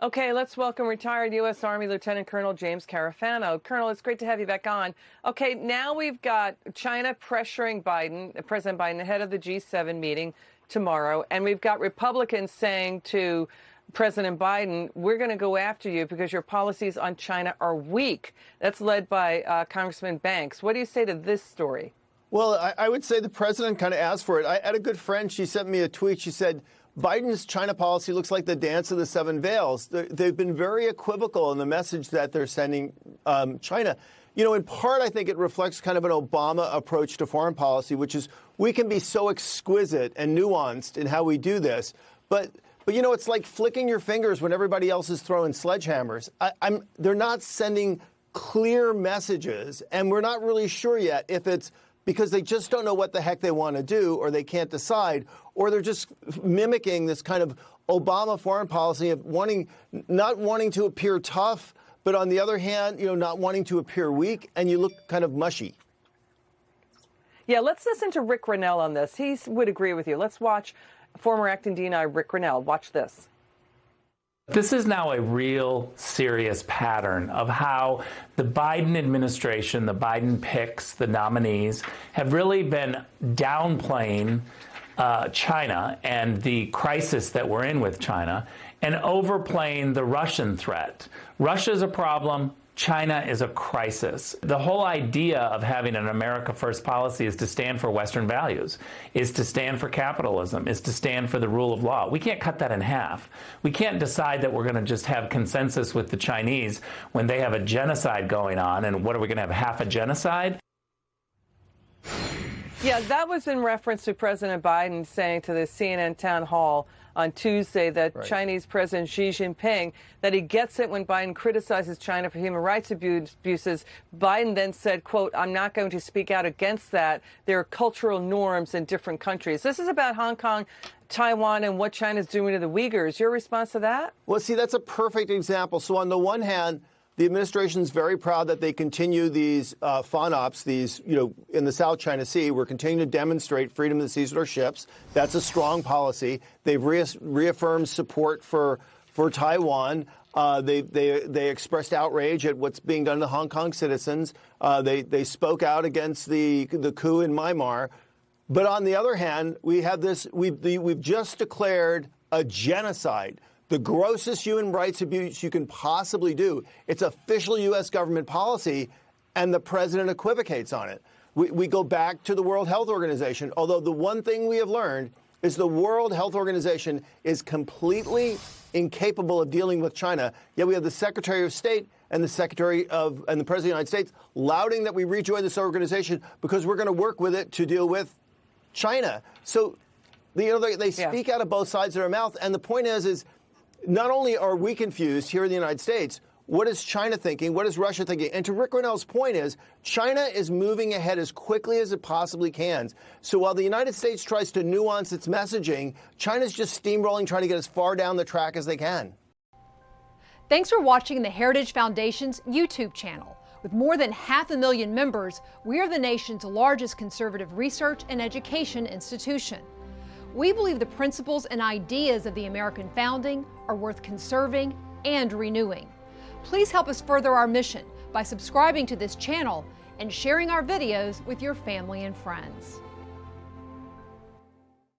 Okay, let's welcome retired U.S. Army Lieutenant Colonel James Carafano. Colonel, it's great to have you back on. Okay, now we've got China pressuring President Biden ahead of the G7 meeting tomorrow, and we've got Republicans saying to President Biden, we're going to go after you because your policies on China are weak. That's led by Congressman Banks. What do you say to this story? Well, I would say the president kind of asked for it. I had a good friend. She sent me a tweet. She said, Biden's China policy looks like the dance of the seven veils. They've been very equivocal in the message that they're sending China. You know, in part, I think it reflects kind of an Obama approach to foreign policy, which is we can be so exquisite and nuanced in how we do this. But you know, it's like flicking your fingers when everybody else is throwing sledgehammers. They're not sending clear messages, and we're not really sure yet if it's because they just don't know what the heck they want to do, or they can't decide, or they're just mimicking this kind of Obama foreign policy of not wanting to appear tough, but on the other hand, you know, not wanting to appear weak, and you look kind of mushy. Yeah, let's listen to Rick Grinnell on this. He would agree with you. Let's watch former acting DNI Rick Grinnell. Watch this. This is now a real serious pattern of how the Biden administration, the Biden picks, the nominees, have really been downplaying China and the crisis that we're in with China and overplaying the Russian threat. Russia's a problem. China is a crisis. The whole idea of having an America First policy is to stand for Western values, is to stand for capitalism, is to stand for the rule of law. We can't cut that in half. We can't decide that we're going to just have consensus with the Chinese when they have a genocide going on. And what, are we going to have half a genocide? Yeah, that was in reference to President Biden saying to the CNN town hall on Tuesday that Chinese President Xi Jinping, that he gets it when Biden criticizes China for human rights abuses. Biden then said, quote, I'm not going to speak out against that. There are cultural norms in different countries. This is about Hong Kong, Taiwan, and what China's doing to the Uyghurs. Your response to that? Well, see, that's a perfect example. So on the one hand, the administration is very proud that they continue these FONOPs, these, you know, in the South China Sea. We're continuing to demonstrate freedom of the seas with our ships. That's a strong policy. They've reaffirmed support for Taiwan. They expressed outrage at what's being done to Hong Kong citizens. They spoke out against the coup in Myanmar. But on the other hand, we have this. We've just declared a genocide. The grossest human rights abuse you can possibly do. It's official U.S. government policy, and the president equivocates on it. We go back to the World Health Organization, although the one thing we have learned is the World Health Organization is completely incapable of dealing with China. Yet we have the Secretary of State and the President of the United States lauding that we rejoin this organization because we're going to work with it to deal with China. So, you know, they speak out of both sides of their mouth, and the point is not only are we confused here in the United States, what is China thinking? What is Russia thinking? And to Rick Grinnell's point is, China is moving ahead as quickly as it possibly can. So while the United States tries to nuance its messaging, China's just steamrolling, trying to get as far down the track as they can. Thanks for watching the Heritage Foundation's YouTube channel. With more than 500,000 members, we are the nation's largest conservative research and education institution. We believe the principles and ideas of the American founding are worth conserving and renewing. Please help us further our mission by subscribing to this channel and sharing our videos with your family and friends.